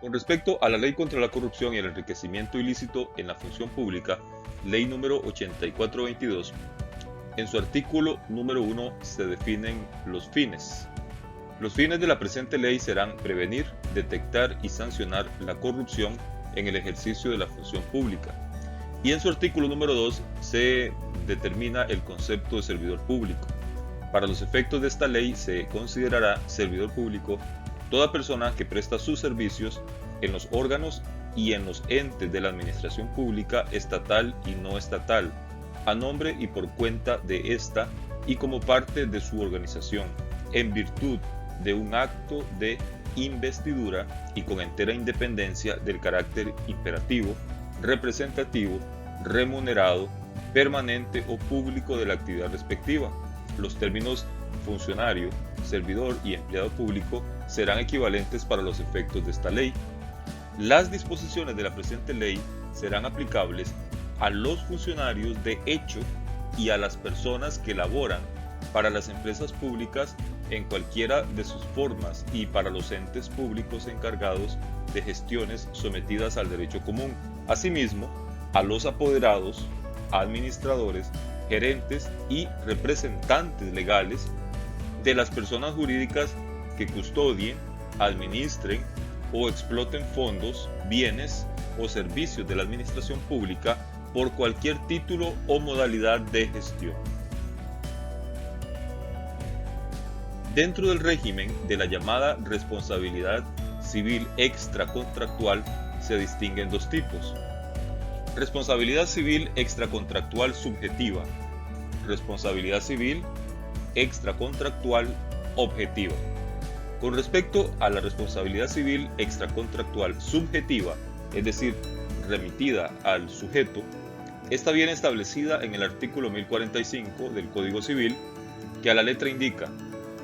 Con respecto a la Ley contra la Corrupción y el Enriquecimiento Ilícito en la Función Pública, Ley número 8422, en su artículo número 1 se definen los fines. Los fines de la presente ley serán prevenir, detectar y sancionar la corrupción en el ejercicio de la función pública. Y en su artículo número 2 se determina el concepto de servidor público. Para los efectos de esta ley se considerará servidor público toda persona que presta sus servicios en los órganos y en los entes de la administración pública estatal y no estatal, a nombre y por cuenta de ésta y como parte de su organización, en virtud de un acto de investidura y con entera independencia del carácter imperativo, representativo, remunerado, permanente o público de la actividad respectiva. Los términos funcionario, servidor y empleado público serán equivalentes para los efectos de esta ley. Las disposiciones de la presente ley serán aplicables a los funcionarios de hecho y a las personas que laboran para las empresas públicas en cualquiera de sus formas y para los entes públicos encargados de gestiones sometidas al derecho común. Asimismo, a los apoderados, administradores, gerentes y representantes legales de las personas jurídicas que custodien, administren o exploten fondos, bienes o servicios de la administración pública por cualquier título o modalidad de gestión. Dentro del régimen de la llamada responsabilidad civil extracontractual se distinguen dos tipos: responsabilidad civil extracontractual subjetiva, responsabilidad civil extracontractual objetiva. Con respecto a la responsabilidad civil extracontractual subjetiva, es decir, remitida al sujeto, esta viene establecida en el artículo 1045 del Código Civil, que a la letra indica: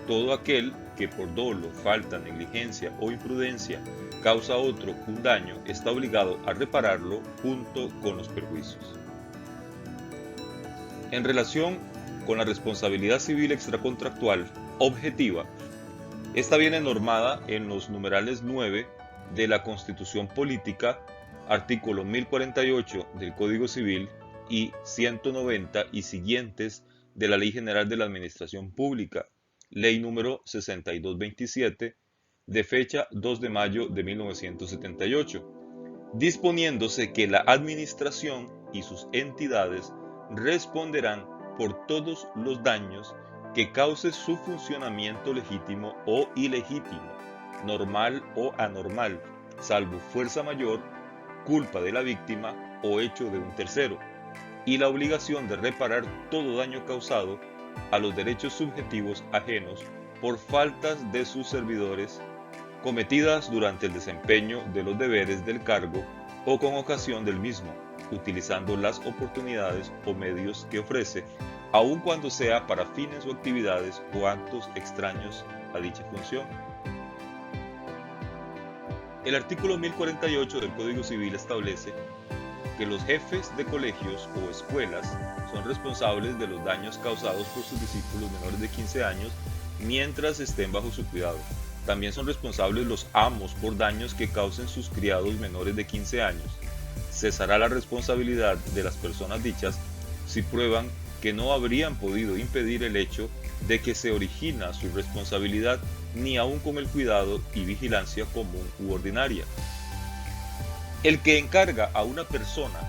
todo aquel que por dolo, falta, negligencia o imprudencia causa a otro un daño está obligado a repararlo junto con los perjuicios. En relación con la responsabilidad civil extracontractual objetiva, esta viene normada en los numerales 9 de la Constitución Política, artículo 1048 del Código Civil y 190 y siguientes de la Ley General de la Administración Pública, Ley número 6227, de fecha 2 de mayo de 1978, disponiéndose que la Administración y sus entidades responderán por todos los daños que cause su funcionamiento legítimo o ilegítimo, normal o anormal, salvo fuerza mayor, culpa de la víctima o hecho de un tercero, y la obligación de reparar todo daño causado a los derechos subjetivos ajenos por faltas de sus servidores cometidas durante el desempeño de los deberes del cargo o con ocasión del mismo, utilizando las oportunidades o medios que ofrece, aun cuando sea para fines o actividades o actos extraños a dicha función. El artículo 1048 del Código Civil establece que los jefes de colegios o escuelas son responsables de los daños causados por sus discípulos menores de 15 años mientras estén bajo su cuidado. También son responsables los amos por daños que causen sus criados menores de 15 años. Cesará la responsabilidad de las personas dichas si prueban que no habrían podido impedir el hecho de que se origina su responsabilidad ni aun con el cuidado y vigilancia común u ordinaria. El que encarga a una persona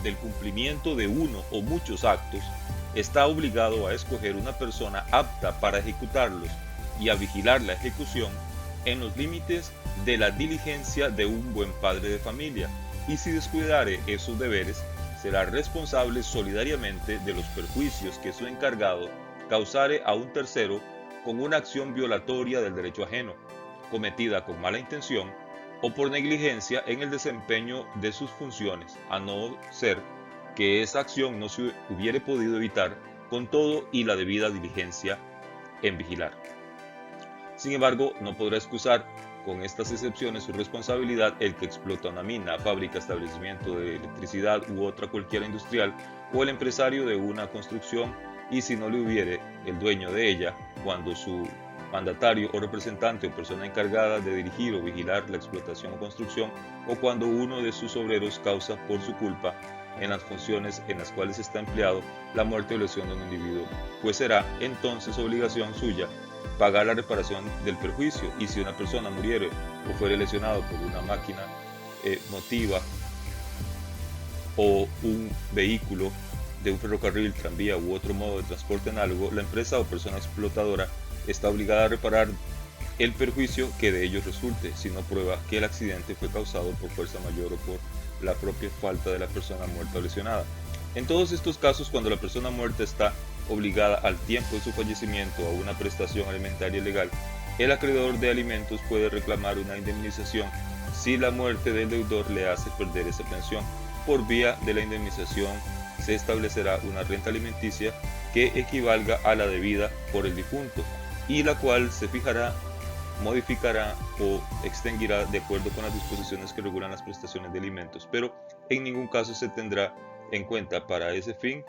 del cumplimiento de uno o muchos actos está obligado a escoger una persona apta para ejecutarlos y a vigilar la ejecución en los límites de la diligencia de un buen padre de familia, y si descuidare esos deberes, será responsable solidariamente de los perjuicios que su encargado causare a un tercero con una acción violatoria del derecho ajeno, cometida con mala intención o por negligencia en el desempeño de sus funciones, a no ser que esa acción no se hubiere podido evitar con todo y la debida diligencia en vigilar. Sin embargo, no podrá excusar con estas excepciones su responsabilidad el que explota una mina, fábrica, establecimiento de electricidad u otra cualquiera industrial, o el empresario de una construcción, y si no le hubiere el dueño de ella, cuando su mandatario o representante o persona encargada de dirigir o vigilar la explotación o construcción, o cuando uno de sus obreros causa por su culpa en las funciones en las cuales está empleado la muerte o lesión de un individuo, pues será entonces obligación suya pagar la reparación del perjuicio, y si una persona muriere o fuere lesionado por una máquina motiva o un vehículo de un ferrocarril, tranvía u otro modo de transporte análogo, la empresa o persona explotadora está obligada a reparar el perjuicio que de ello resulte, si no prueba que el accidente fue causado por fuerza mayor o por la propia falta de la persona muerta o lesionada. En todos estos casos, cuando la persona muerta está obligada al tiempo de su fallecimiento a una prestación alimentaria legal, el acreedor de alimentos puede reclamar una indemnización si la muerte del deudor le hace perder esa pensión. Por vía de la indemnización se establecerá una renta alimenticia que equivalga a la debida por el difunto, y la cual se fijará, modificará o extinguirá de acuerdo con las disposiciones que regulan las prestaciones de alimentos, pero en ningún caso se tendrá en cuenta para ese fin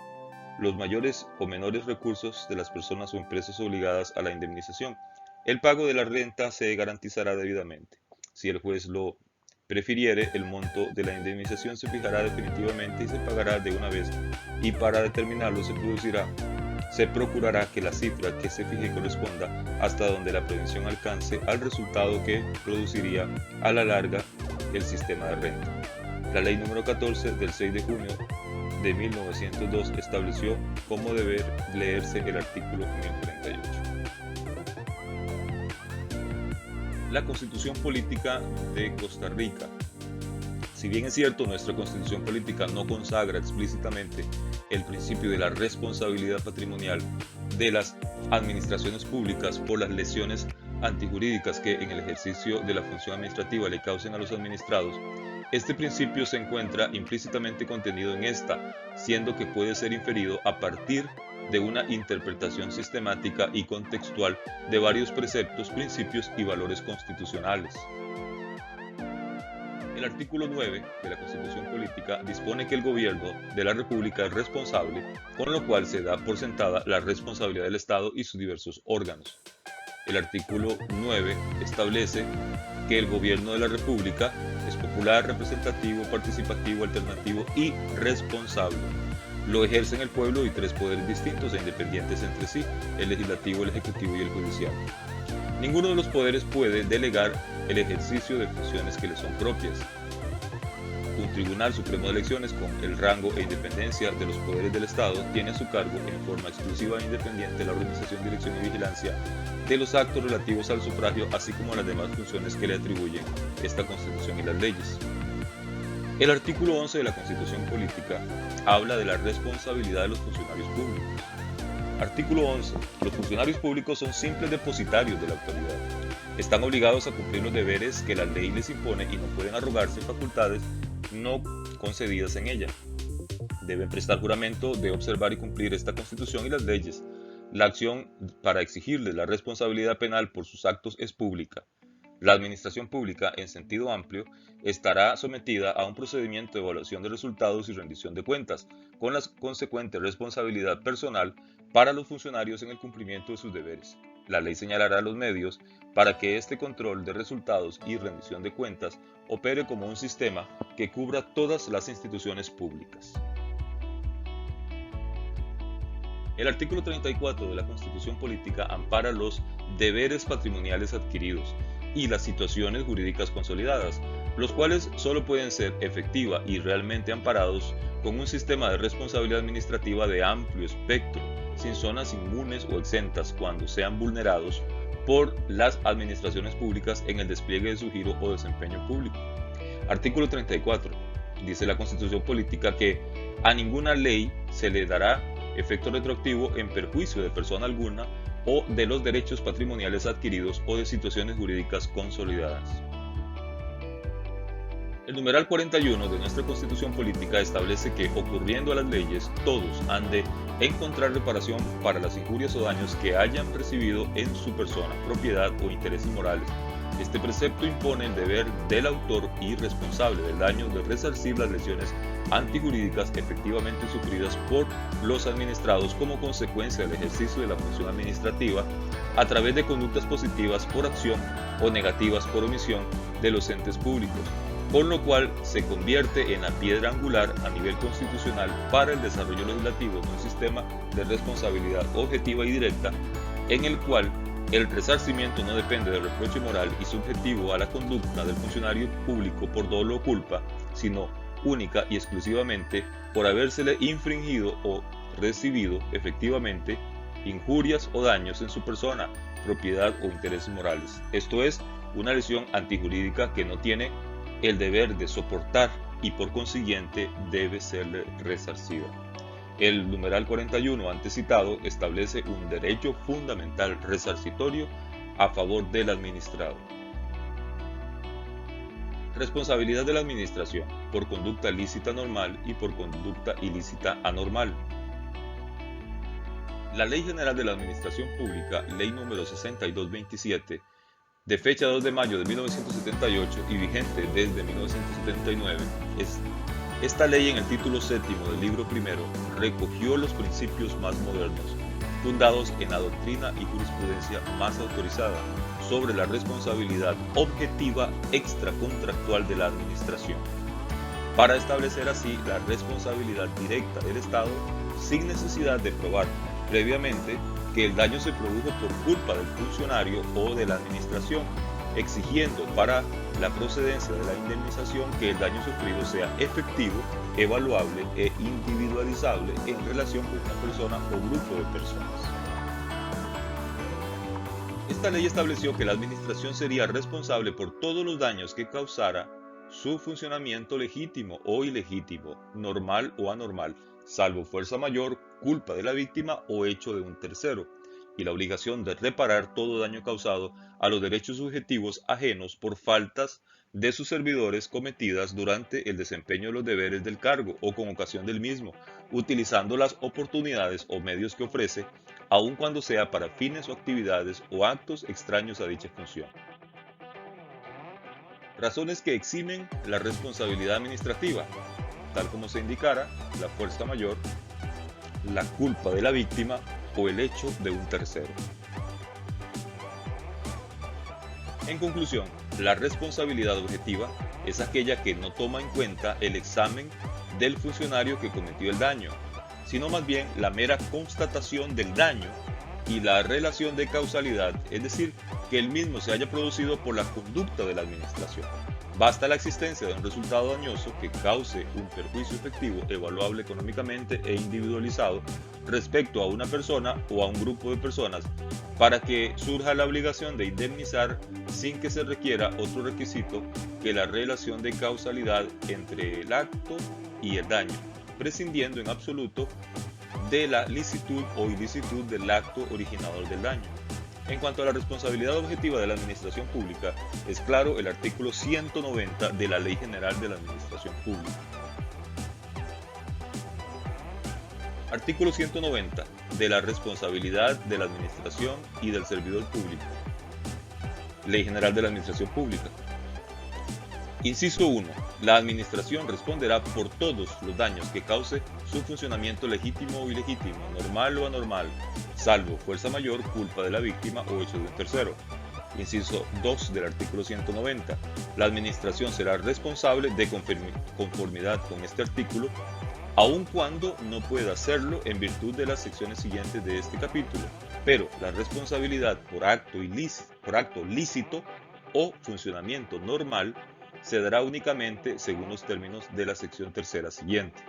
los mayores o menores recursos de las personas o empresas obligadas a la indemnización. El pago de la renta se garantizará debidamente. Si el juez lo prefiriere, el monto de la indemnización se fijará definitivamente y se pagará de una vez, y para determinarlo se procurará que la cifra que se fije corresponda hasta donde la prevención alcance al resultado que produciría a la larga el sistema de renta. La ley número 14 del 6 de junio de 1902 estableció cómo debe leerse el artículo 1048. La Constitución Política de Costa Rica. Si bien es cierto, nuestra Constitución Política no consagra explícitamente el principio de la responsabilidad patrimonial de las administraciones públicas por las lesiones antijurídicas que en el ejercicio de la función administrativa le causen a los administrados, este principio se encuentra implícitamente contenido en esta, siendo que puede ser inferido a partir de una interpretación sistemática y contextual de varios preceptos, principios y valores constitucionales. El artículo 9 de la Constitución Política dispone que el gobierno de la República es responsable, con lo cual se da por sentada la responsabilidad del Estado y sus diversos órganos. El artículo 9 establece que el gobierno de la República es popular, representativo, participativo, alternativo y responsable. Lo ejercen el pueblo y tres poderes distintos e independientes entre sí: el legislativo, el ejecutivo y el judicial. Ninguno de los poderes puede delegar el ejercicio de funciones que le son propias. Un Tribunal Supremo de Elecciones, con el rango e independencia de los poderes del Estado, tiene a su cargo en forma exclusiva e independiente la organización, dirección y vigilancia de los actos relativos al sufragio, así como las demás funciones que le atribuyen esta Constitución y las leyes. El artículo 11 de la Constitución Política habla de la responsabilidad de los funcionarios públicos. Artículo 11. Los funcionarios públicos son simples depositarios de la autoridad. Están obligados a cumplir los deberes que la ley les impone y no pueden arrogarse facultades no concedidas en ella. Deben prestar juramento de observar y cumplir esta Constitución y las leyes. La acción para exigirles la responsabilidad penal por sus actos es pública. La administración pública, en sentido amplio, estará sometida a un procedimiento de evaluación de resultados y rendición de cuentas, con la consecuente responsabilidad personal para los funcionarios en el cumplimiento de sus deberes. La ley señalará los medios para que este control de resultados y rendición de cuentas opere como un sistema que cubra todas las instituciones públicas. El artículo 34 de la Constitución Política ampara los deberes patrimoniales adquiridos y las situaciones jurídicas consolidadas, los cuales solo pueden ser efectiva y realmente amparados con un sistema de responsabilidad administrativa de amplio espectro, sin zonas inmunes o exentas cuando sean vulnerados por las administraciones públicas en el despliegue de su giro o desempeño público. Artículo 34. Dice la Constitución Política que a ninguna ley se le dará efecto retroactivo en perjuicio de persona alguna o de los derechos patrimoniales adquiridos o de situaciones jurídicas consolidadas. El numeral 41 de nuestra Constitución Política establece que, ocurriendo a las leyes, todos han de encontrar reparación para las injurias o daños que hayan recibido en su persona, propiedad o intereses morales. Este precepto impone el deber del autor y responsable del daño de resarcir las lesiones antijurídicas efectivamente sufridas por los administrados como consecuencia del ejercicio de la función administrativa a través de conductas positivas por acción o negativas por omisión de los entes públicos, con lo cual se convierte en la piedra angular a nivel constitucional para el desarrollo legislativo de un sistema de responsabilidad objetiva y directa, en el cual el resarcimiento no depende del reproche moral y subjetivo a la conducta del funcionario público por dolo o culpa, sino única y exclusivamente por habérsele infringido o recibido efectivamente injurias o daños en su persona, propiedad o intereses morales. Esto es, una lesión antijurídica que no tiene el deber de soportar y por consiguiente debe serle resarcida. El numeral 41 antes citado establece un derecho fundamental resarcitorio a favor del administrado. Responsabilidad de la administración por conducta lícita normal y por conducta ilícita anormal. La Ley General de la Administración Pública, Ley número 6227, de fecha 2 de mayo de 1978 y vigente desde 1979, esta ley en el título séptimo del libro primero recogió los principios más modernos, fundados en la doctrina y jurisprudencia más autorizada sobre la responsabilidad objetiva extracontractual de la administración, para establecer así la responsabilidad directa del Estado sin necesidad de probar previamente que el daño se produjo por culpa del funcionario o de la administración, exigiendo para la procedencia de la indemnización que el daño sufrido sea efectivo, evaluable e individualizable en relación con una persona o grupo de personas. Esta ley estableció que la administración sería responsable por todos los daños que causara su funcionamiento legítimo o ilegítimo, normal o anormal, salvo fuerza mayor, culpa de la víctima o hecho de un tercero, y la obligación de reparar todo daño causado a los derechos subjetivos ajenos por faltas de sus servidores cometidas durante el desempeño de los deberes del cargo o con ocasión del mismo, utilizando las oportunidades o medios que ofrece, aun cuando sea para fines o actividades o actos extraños a dicha función. Razones que eximen la responsabilidad administrativa, tal como se indicara, la fuerza mayor, la culpa de la víctima o el hecho de un tercero. En conclusión, la responsabilidad objetiva es aquella que no toma en cuenta el examen del funcionario que cometió el daño, sino más bien la mera constatación del daño y la relación de causalidad, es decir, que el mismo se haya producido por la conducta de la administración. Basta la existencia de un resultado dañoso que cause un perjuicio efectivo, evaluable económicamente e individualizado respecto a una persona o a un grupo de personas para que surja la obligación de indemnizar sin que se requiera otro requisito que la relación de causalidad entre el acto y el daño, prescindiendo en absoluto de la licitud o ilicitud del acto originador del daño. En cuanto a la responsabilidad objetiva de la administración pública, es claro el artículo 190 de la Ley General de la Administración Pública. Artículo 190 de la responsabilidad de la administración y del servidor público. Ley General de la Administración Pública. Inciso 1. La administración responderá por todos los daños que cause su funcionamiento legítimo o ilegítimo, normal o anormal, salvo fuerza mayor, culpa de la víctima o hecho de un tercero. Inciso 2 del artículo 190. La administración será responsable de conformidad con este artículo, aun cuando no pueda hacerlo en virtud de las secciones siguientes de este capítulo, pero la responsabilidad por acto lícito o funcionamiento normal se dará únicamente según los términos de la sección tercera siguiente.